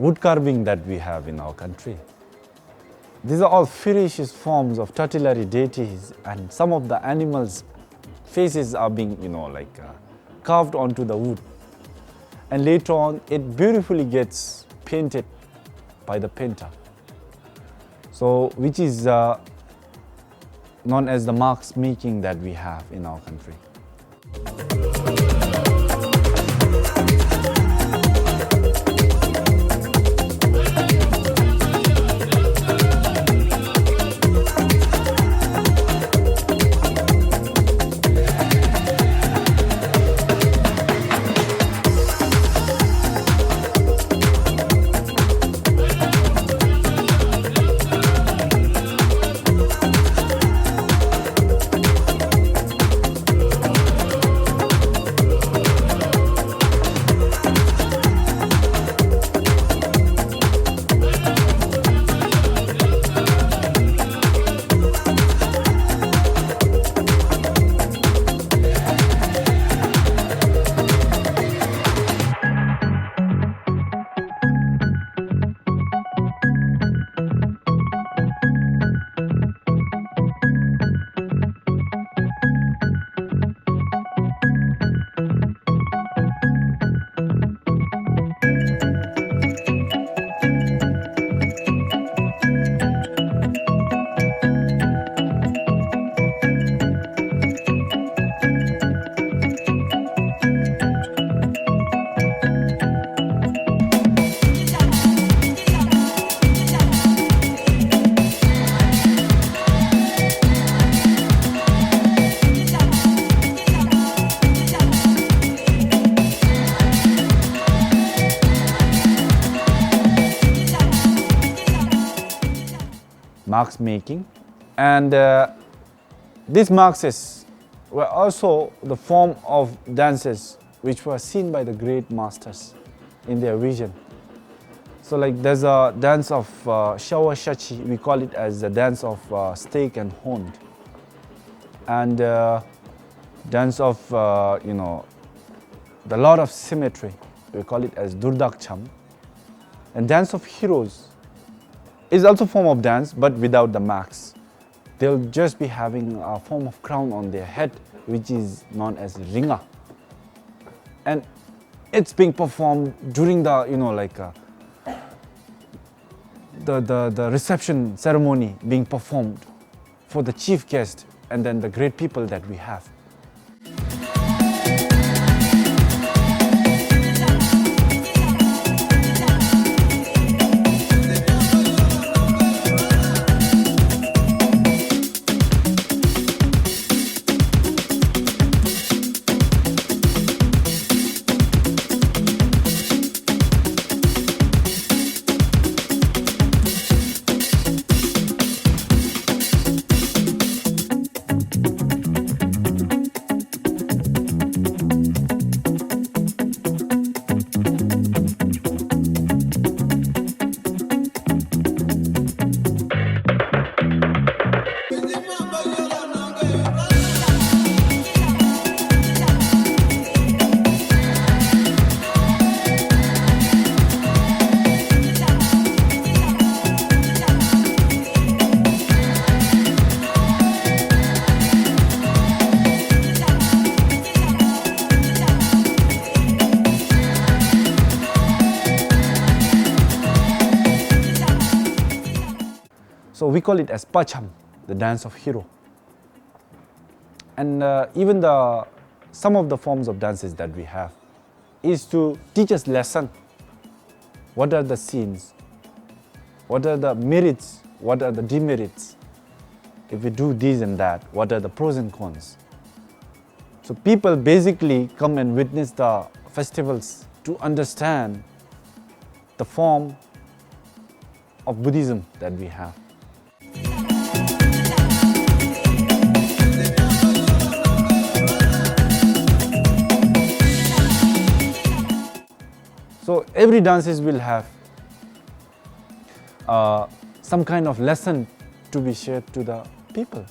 wood carving that we have in our country. These are all ferocious forms of tutelary deities, and some of the animals' faces are being, carved onto the wood. And later on, it beautifully gets painted by the painter. So, which is known as the marks making that we have in our country. Marks making, and these marks were also the form of dances which were seen by the great masters in their vision. So like there's a dance of Shawa Shachi, we call it as the dance of stake and horned, and dance of the Lord of Symmetry, we call it as Durdakcham, and dance of heroes is also a form of dance, but without the marks. They'll just be having a form of crown on their head, which is known as ringa. And it's being performed during the, the reception ceremony being performed for the chief guest and then the great people that we have. So we call it as Pacham, the dance of hero. And even some of the forms of dances that we have is to teach us lesson. What are the sins? What are the merits? What are the demerits? If we do this and that, what are the pros and cons? So people basically come and witness the festivals to understand the form of Buddhism that we have. So every dances will have some kind of lesson to be shared to the people.